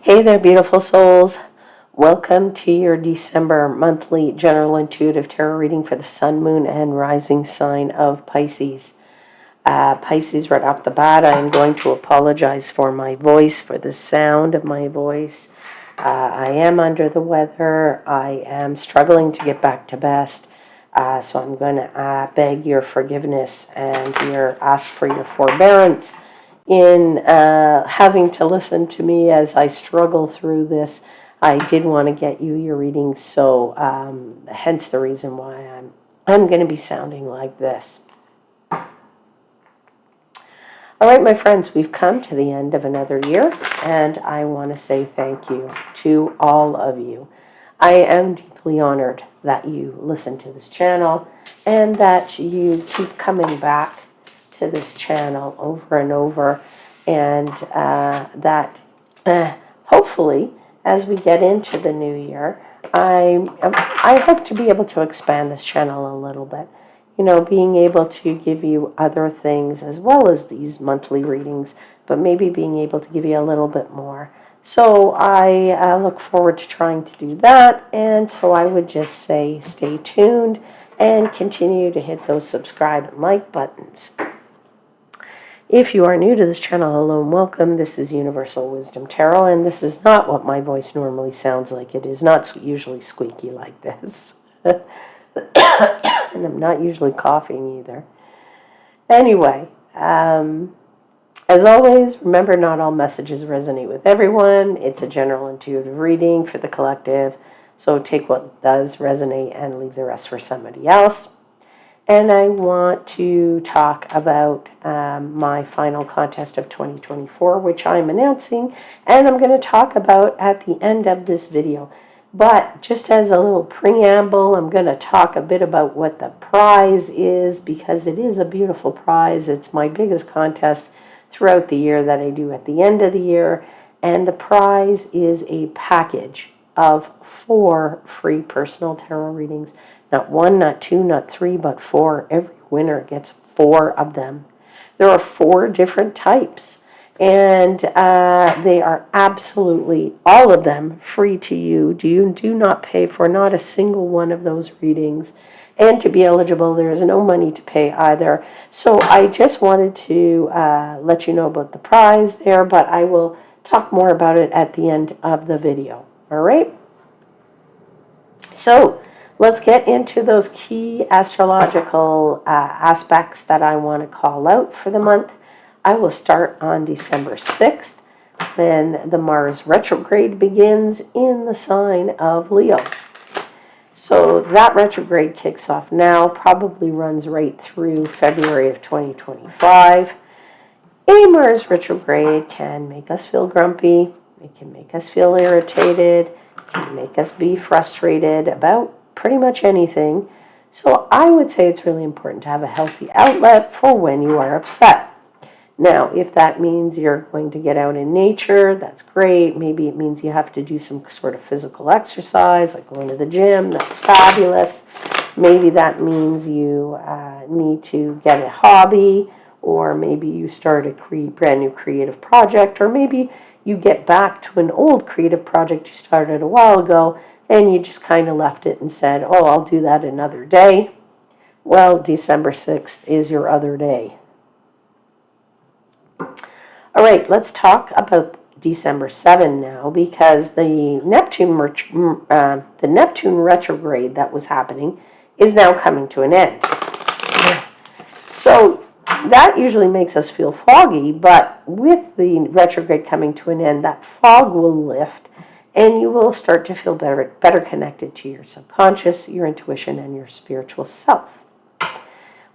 Hey there, beautiful souls. Welcome to your December monthly general intuitive tarot reading for the sun, moon, and rising sign of Pisces. Pisces, right off the bat, I am going to apologize for my voice, for the sound of my voice. I am under the weather. I am struggling to get back to best. So I'm going to beg your forgiveness and ask for your forbearance in having to listen to me as I struggle through this. I did want to get you your readings, so hence the reason why I'm going to be sounding like this. All right, my friends, we've come to the end of another year, and I want to say thank you to all of you. I am deeply honored that you listen to this channel and that you keep coming back to this channel over and over, and that hopefully as we get into the new year, I hope to be able to expand this channel a little bit. You know, being able to give you other things as well as these monthly readings, but maybe being able to give you a little bit more. So I look forward to trying to do that, and so I would just say stay tuned and continue to hit those subscribe and like buttons. If you are new to this channel, hello and welcome. This is Universal Wisdom Tarot, and this is not what my voice normally sounds like. It is not usually squeaky like this. And I'm not usually coughing either. Anyway, as always, remember, not all messages resonate with everyone. It's a general intuitive reading for the collective, so take what does resonate and leave the rest for somebody else. And I want to talk about my final contest of 2024, which I'm announcing, and I'm going to talk about at the end of this video. But just as a little preamble, I'm going to talk a bit about what the prize is, because it is a beautiful prize. It's my biggest contest throughout the year that I do at the end of the year. And the prize is a package of 4 free personal tarot readings. Not 1, not 2, not 3, but 4. Every winner gets 4 of them. There are 4 different types, and they are absolutely, all of them, free to you. You do not pay for not a single one of those readings. And to be eligible, there is no money to pay either. So I just wanted to let you know about the prize there, but I will talk more about it at the end of the video. All right? So let's get into those key astrological aspects that I want to call out for the month. I will start on December 6th, when the Mars retrograde begins in the sign of Leo. So that retrograde kicks off now, probably runs right through February of 2025. A Mars retrograde can make us feel grumpy. It can make us feel irritated. It can make us be frustrated about pretty much anything. So I would say it's really important to have a healthy outlet for when you are upset. Now, if that means you're going to get out in nature, that's great. Maybe it means you have to do some sort of physical exercise, like going to the gym. That's fabulous. Maybe that means you need to get a hobby, or maybe you start a brand new creative project, or maybe you get back to an old creative project you started a while ago, and you just kind of left it and said, oh, I'll do that another day. Well, December 6th is your other day. All right, let's talk about December 7 now, because the Neptune retrograde that was happening is now coming to an end. So that usually makes us feel foggy, but with the retrograde coming to an end, that fog will lift, and you will start to feel better connected to your subconscious, your intuition, and your spiritual self.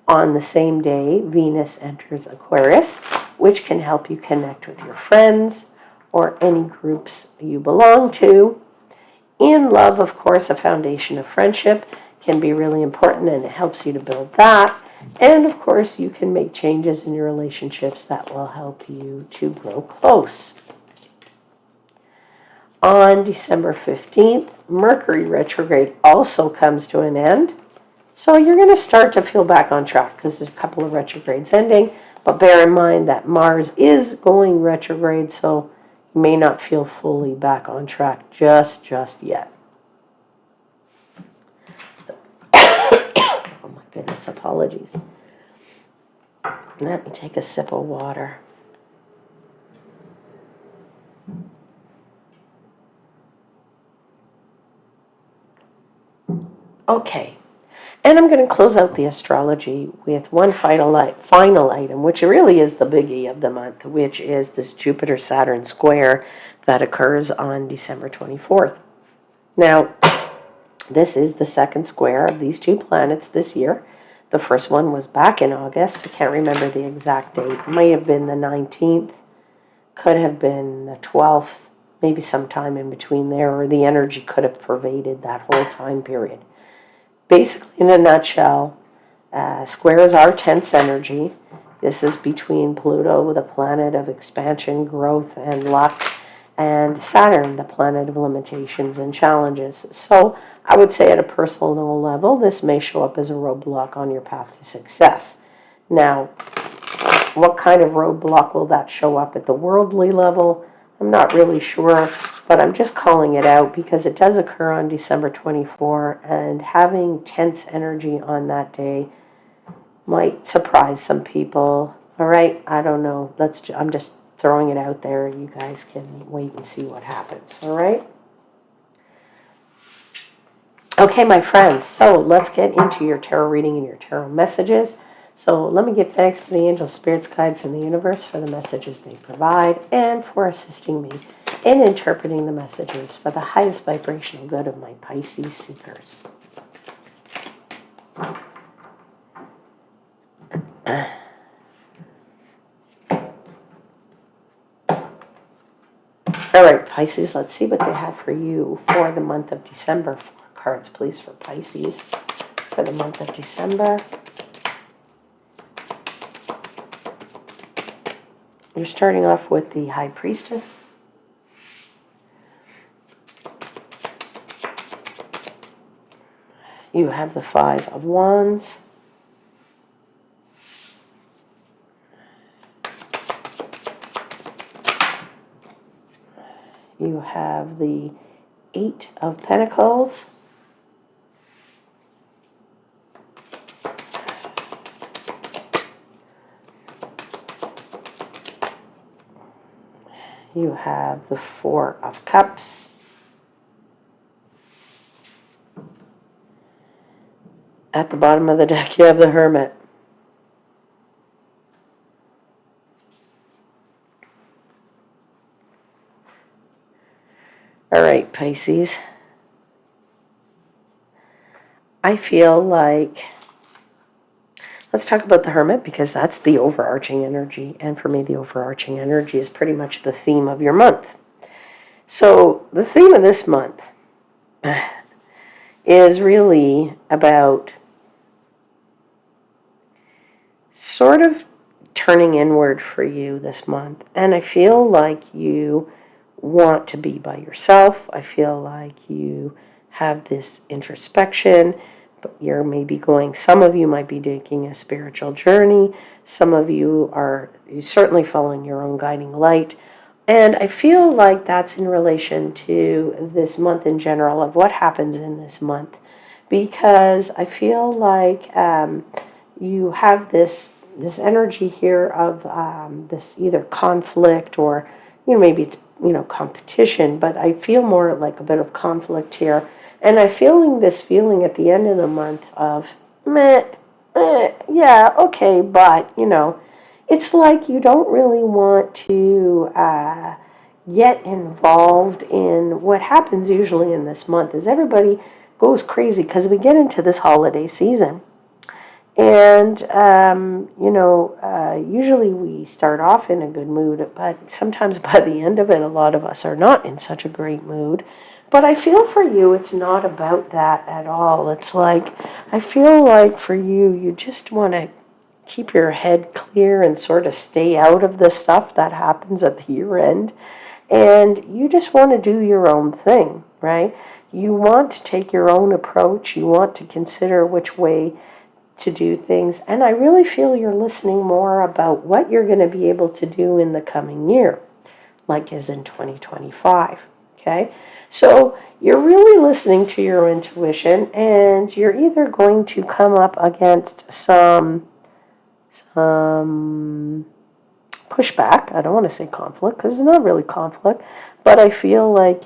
On the same day, Venus enters Aquarius, which can help you connect with your friends or any groups you belong to. In love, of course, a foundation of friendship can be really important, and it helps you to build that. And, of course, you can make changes in your relationships that will help you to grow close. On December 15th, Mercury retrograde also comes to an end. So you're going to start to feel back on track, because there's a couple of retrogrades ending. But bear in mind that Mars is going retrograde, so You may not feel fully back on track just yet. Oh my goodness, apologies. Let me take a sip of water. Okay, and I'm going to close out the astrology with one final item, which really is the biggie of the month, which is this Jupiter-Saturn square that occurs on December 24th. Now, this is the second square of these two planets this year. The first one was back in August. I can't remember the exact date. It may have been the 19th, could have been the 12th, maybe sometime in between there, or the energy could have pervaded that whole time period. Basically, in a nutshell, squares are tense energy. This is between Pluto, the planet of expansion, growth, and luck, and Saturn, the planet of limitations and challenges. So I would say at a personal level, this may show up as a roadblock on your path to success. Now, what kind of roadblock will that show up at the worldly level? I'm not really sure, but I'm just calling it out because it does occur on December 24, and having tense energy on that day might surprise some people. All right, I don't know. I'm just throwing it out there. You guys can wait and see what happens. All right. Okay, my friends. So let's get into your tarot reading and your tarot messages. So let me give thanks to the angels, spirits, guides, and the universe for the messages they provide and for assisting me in interpreting the messages for the highest vibrational good of my Pisces seekers. All right, Pisces, let's see what they have for you for the month of December. 4 cards, please, for Pisces for the month of December. You're starting off with the High Priestess. You have the Five of Wands. You have the Eight of Pentacles. You have the Four of Cups. At the bottom of the deck, you have the Hermit. All right, Pisces. I feel like, let's talk about the Hermit because that's the overarching energy. And for me, the overarching energy is pretty much the theme of your month. So the theme of this month is really about sort of turning inward for you this month. And I feel like you want to be by yourself. I feel like you have this introspection, but you're maybe some of you might be taking a spiritual journey. Some of you are certainly following your own guiding light. And I feel like that's in relation to this month in general, of what happens in this month. Because I feel like you have this energy here of this either conflict or, maybe it's, competition, but I feel more like a bit of conflict here. And I'm feeling this feeling at the end of the month of, yeah, okay, but, it's like you don't really want to get involved in what happens usually in this month is everybody goes crazy because we get into this holiday season. And, usually we start off in a good mood, but sometimes by the end of it, a lot of us are not in such a great mood. But I feel for you, it's not about that at all. It's like, I feel like for you, you just want to keep your head clear and sort of stay out of the stuff that happens at the year end. And you just want to do your own thing, right? You want to take your own approach. You want to consider which way to do things. And I really feel you're listening more about what you're going to be able to do in the coming year. like as in 2025, okay? So you're really listening to your intuition, and you're either going to come up against some pushback. I don't want to say conflict because it's not really conflict, but I feel like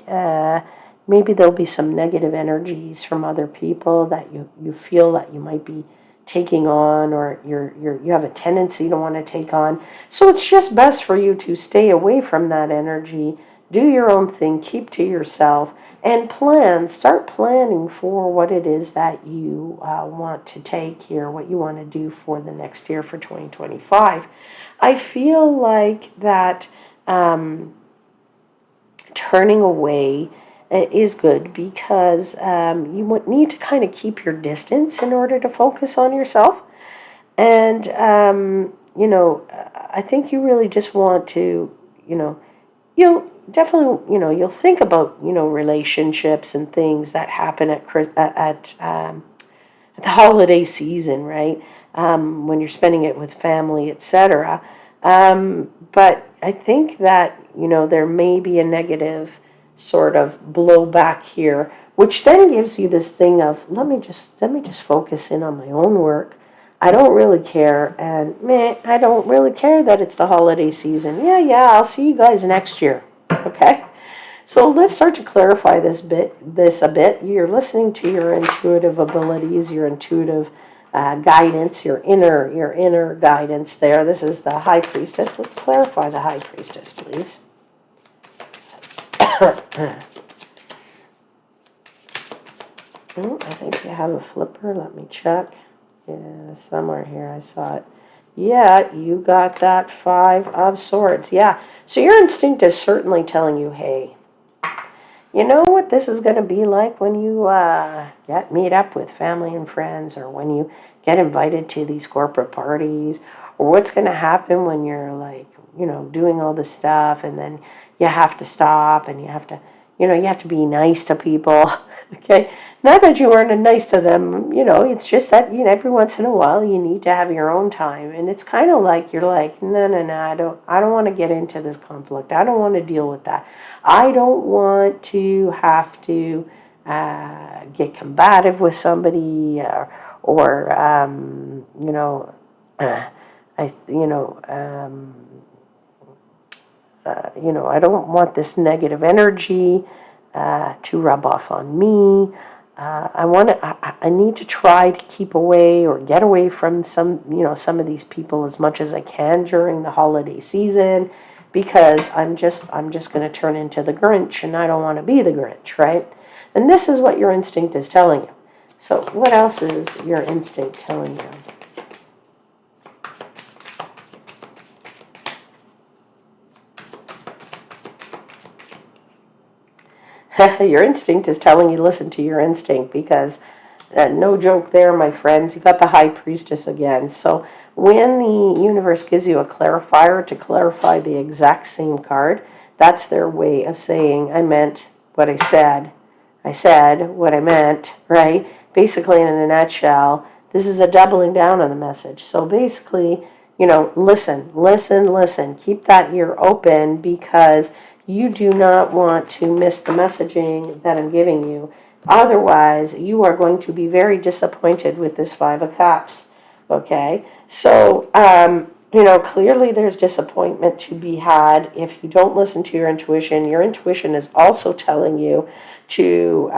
maybe there'll be some negative energies from other people that you feel that you might be taking on, or you have a tendency to want to take on. So it's just best for you to stay away from that energy, do your own thing, keep to yourself, and start planning for what it is that you want to take here, what you want to do for the next year, for 2025. I feel like that turning away is good, because you need to kind of keep your distance in order to focus on yourself. And, I think you really just want to, you'll definitely, you'll think about, relationships and things that happen at the holiday season, right? When you're spending it with family, etc. But I think that, there may be a negative sort of blowback here, which then gives you this thing of, let me just focus in on my own work. I don't really care, and I don't really care that it's the holiday season. Yeah, I'll see you guys next year. Okay? So let's start to clarify this a bit. You're listening to your intuitive abilities, your intuitive guidance, your inner guidance there. This is the High Priestess. Let's clarify the High Priestess, please. I think you have a flipper. Let me check. Yeah, somewhere here I saw it. Yeah, you got that 5 of Swords. Yeah, so your instinct is certainly telling you, hey, you know what this is going to be like when you meet up with family and friends, or when you get invited to these corporate parties, or what's going to happen when you're like, doing all this stuff, and then you have to stop, and you have to be nice to people. Okay, not that you weren't nice to them, it's just that every once in a while you need to have your own time, and it's kind of like you're like, no, I don't want to get into this conflict. I don't want to deal with that. I don't want to have to get combative with somebody, or I don't want this negative energy to rub off on me. I need to try to keep away, or get away from some of these people as much as I can during the holiday season, because I'm just going to turn into the Grinch, and I don't want to be the Grinch, right? And this is what your instinct is telling you. So what else is your instinct telling you? Your instinct is telling you, listen to your instinct, because no joke there, my friends. You got the High Priestess again. So when the universe gives you a clarifier to clarify the exact same card, that's their way of saying, I meant what I said. I said what I meant, right? Basically, in a nutshell, this is a doubling down on the message. So basically, listen. Keep that ear open, because you do not want to miss the messaging that I'm giving you. Otherwise, you are going to be very disappointed with this 5 of Cups, okay? So, clearly there's disappointment to be had if you don't listen to your intuition. Your intuition is also telling you to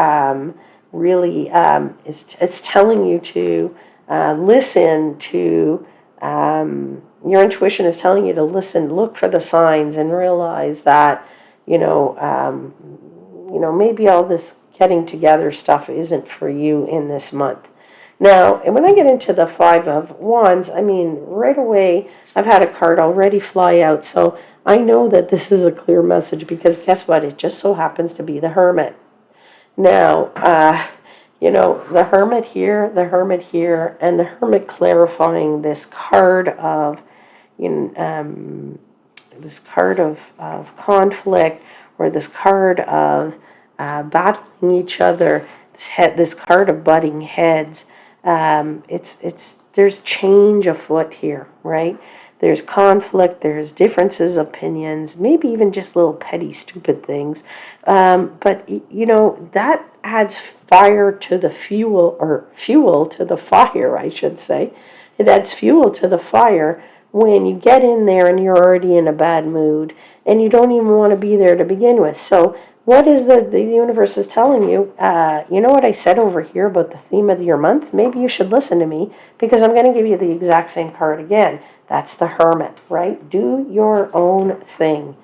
it's telling you to listen to, your intuition is telling you to listen, look for the signs, and realize that, maybe all this getting together stuff isn't for you in this month. Now, and when I get into the 5 of Wands, right away, I've had a card already fly out, so I know that this is a clear message, because guess what? It just so happens to be the Hermit. Now, the Hermit here, and the Hermit clarifying this card of, of conflict, or this card of battling each other. This card of butting heads. There's change afoot here, right? there's conflict, there's differences of opinions, maybe even just little petty, stupid things. But, you know, that adds fire to the fuel, or fuel to the fire, I should say. It adds fuel to the fire when you get in there and you're already in a bad mood and you don't even want to be there to begin with. So what is the universe is telling you? You know what I said over here about the theme of your month? Maybe you should listen to me, because I'm going to give you the exact same card again. That's the Hermit, right? Do your own thing.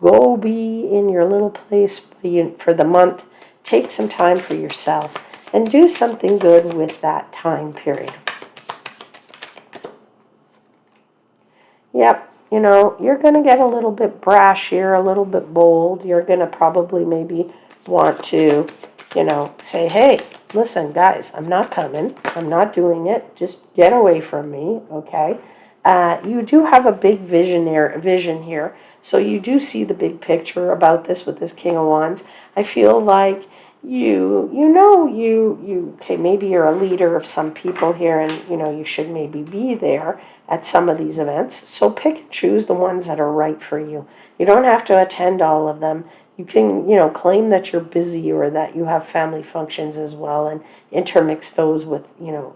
Go be in your little place for the month. Take some time for yourself and do something good with that time period. Yep, you know, you're going to get a little bit brash here, a little bit bold. You're going to probably maybe want to, you know, say, hey, listen, guys, I'm not coming. I'm not doing it. Just get away from me, okay? You do have a big vision here. So you do see the big picture about this with this King of Wands. I feel like okay, maybe you're a leader of some people here, and you should maybe be there at some of these events. So pick and choose the ones that are right for you. You don't have to attend all of them. You can, claim that you're busy or that you have family functions as well, and intermix those with,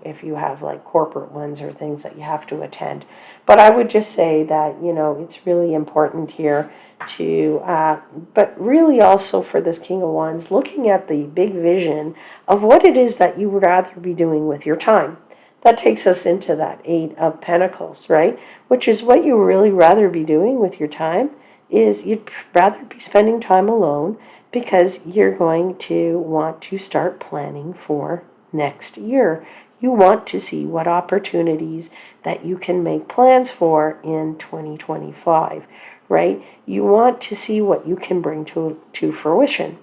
if you have like corporate ones or things that you have to attend. But I would just say that, it's really important here to, but really also for this King of Wands, looking at the big vision of what it is that you would rather be doing with your time. That takes us into that Eight of Pentacles, right? Which is what you really rather be doing with your time is you'd rather be spending time alone, because you're going to want to start planning for next year. You want to see what opportunities that you can make plans for in 2025, right? You want to see what you can bring to fruition.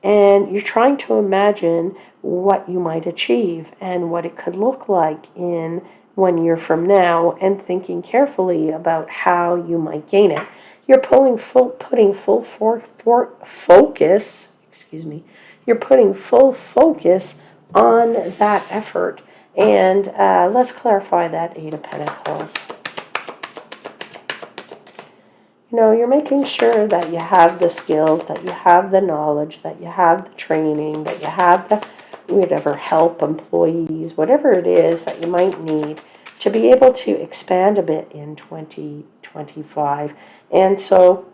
And you're trying to imagine what you might achieve and what it could look like in 1 year from now, and thinking carefully about how you might gain it. You're putting full focus, you're putting full focus on that effort. And let's clarify that Eight of Pentacles. You're making sure that you have the skills, that you have the knowledge, that you have the training, that you have the whatever help, employees, whatever it is that you might need to be able to expand a bit in 2025. And so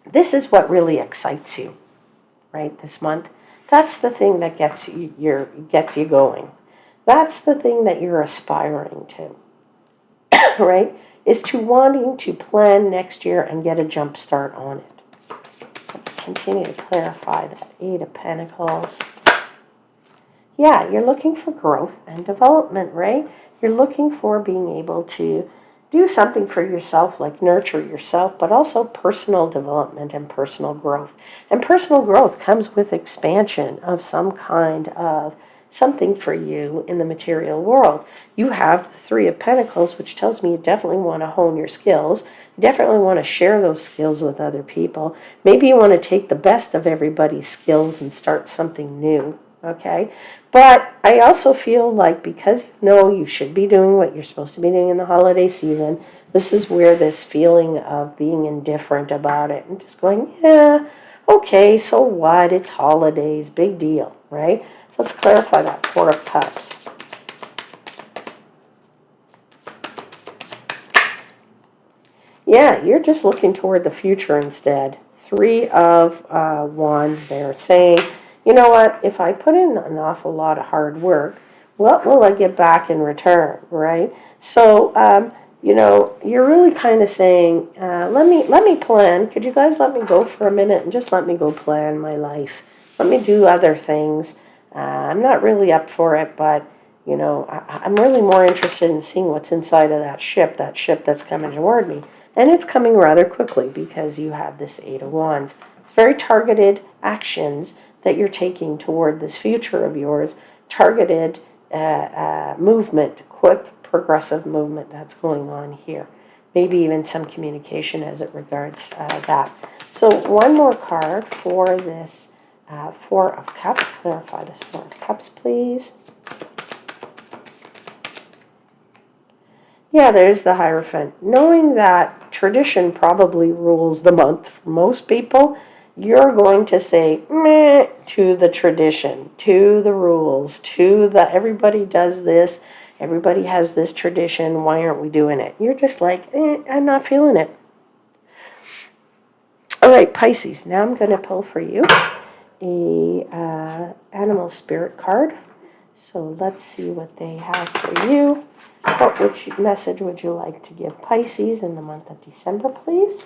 this is what really excites you, right, this month. That's the thing that gets you going. That's the thing that you're aspiring to, right, is to wanting to plan next year and get a jump start on it. Let's continue to clarify that Eight of Pentacles. Yeah, you're looking for growth and development, right? You're looking for being able to do something for yourself, like nurture yourself, but also personal development and personal growth. And personal growth comes with expansion of some kind of something for you in the material world. You have the Three of Pentacles, which tells me you definitely want to hone your skills. You definitely want to share those skills with other people. Maybe you want to take the best of everybody's skills and start something new, okay? But I also feel like, because you should be doing what you're supposed to be doing in the holiday season, this is where this feeling of being indifferent about it and just going, yeah, okay, so what? It's holidays, big deal, right? So let's clarify that Four of Cups. Yeah, you're just looking toward the future instead. Three of Wands there, saying, you know what, if I put in an awful lot of hard work, what will I get back in return, right? So, you're really kind of saying, let me plan. Could you guys let me go for a minute and just let me go plan my life? Let me do other things. I'm not really up for it, but, I'm really more interested in seeing what's inside of that ship that's coming toward me. And it's coming rather quickly, because you have this Eight of Wands. It's very targeted actions that you're taking toward this future of yours, targeted movement, quick, progressive movement that's going on here. Maybe even some communication as it regards that. So one more card for this Four of Cups. Clarify this Four of Cups, please. Yeah, there's the Hierophant. Knowing that tradition probably rules the month for most people, you're going to say meh to the tradition, to the rules, to the everybody does this, everybody has this tradition, why aren't we doing it? You're just like, I'm not feeling it. All right, Pisces, now I'm going to pull for you a animal spirit card. So let's see what they have for you. Which message would you like to give Pisces in the month of December, please?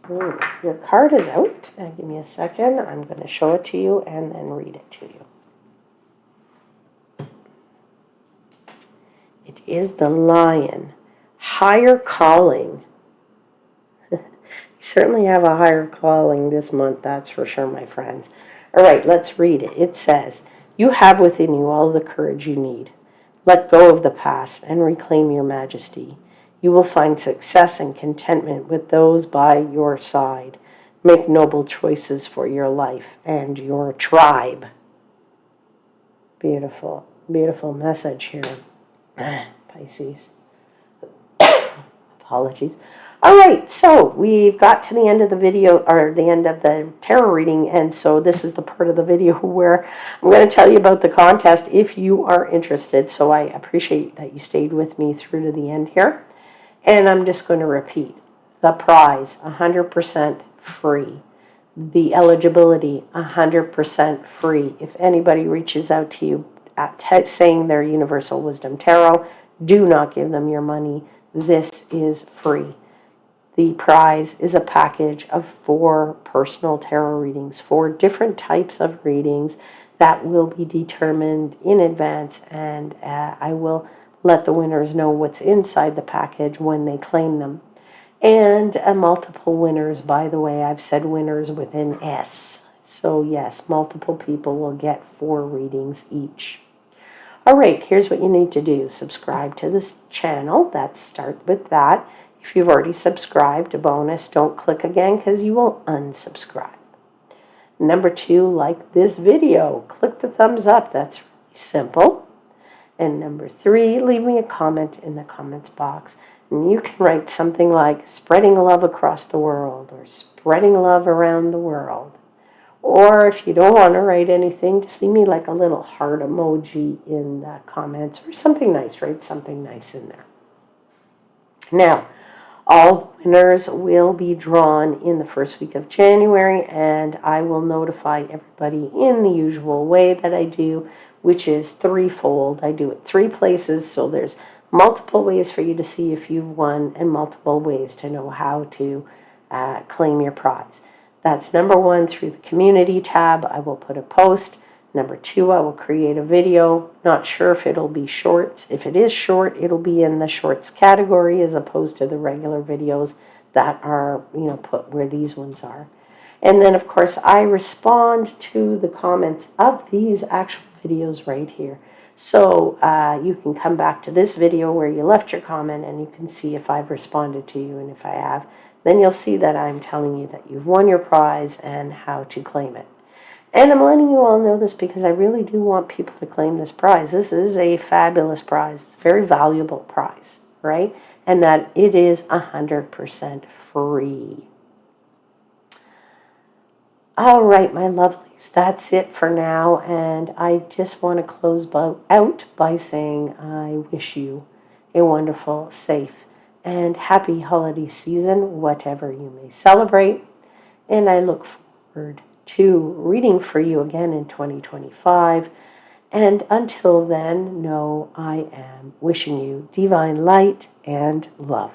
Ooh, your card is out. Give me a second. I'm going to show it to you and then read it to you. It is the Lion. Higher calling. You certainly have a higher calling this month, that's for sure, my friends. All right, let's read it. It says, you have within you all the courage you need. Let go of the past and reclaim your majesty. You will find success and contentment with those by your side. Make noble choices for your life and your tribe. Beautiful, beautiful message here, Pisces. Apologies. All right, so we've got to the end of the video, or the end of the tarot reading, and so this is the part of the video where I'm going to tell you about the contest if you are interested. So I appreciate that you stayed with me through to the end here. And I'm just going to repeat. The prize, 100% free. The eligibility, 100% free. If anybody reaches out to you saying they're Universal Wisdom Tarot, do not give them your money. This is free. The prize is a package of 4 personal tarot readings, 4 different types of readings that will be determined in advance, and I will let the winners know what's inside the package when they claim them. And multiple winners, by the way, I've said winners with an S. So yes, multiple people will get 4 readings each. All right, here's what you need to do. Subscribe to this channel. Let's start with that. If you've already subscribed, a bonus, don't click again because you will unsubscribe. Number 2, like this video. Click the thumbs up. That's really simple. And number 3, leave me a comment in the comments box. And you can write something like spreading love across the world or spreading love around the world. Or if you don't want to write anything, just leave me like a little heart emoji in the comments or something nice. Write something nice in there. Now, all winners will be drawn in the first week of January, and I will notify everybody in the usual way that I do, which is threefold. I do it 3 places, so there's multiple ways for you to see if you've won and multiple ways to know how to claim your prize. That's number 1, through the community tab. I will put a post. Number 2, I will create a video. Not sure if it'll be shorts. If it is short, it'll be in the shorts category as opposed to the regular videos that are, put where these ones are. And then, of course, I respond to the comments of these actual videos right here. So you can come back to this video where you left your comment and you can see if I've responded to you, and if I have, then you'll see that I'm telling you that you've won your prize and how to claim it. And I'm letting you all know this because I really do want people to claim this prize. This is a fabulous prize, very valuable prize, right? And that it is 100% free. All right, my lovelies, that's it for now. And I just want to close out by saying I wish you a wonderful, safe, and happy holiday season, whatever you may celebrate. And I look forward to reading for you again in 2025. And until then, know I am wishing you divine light and love.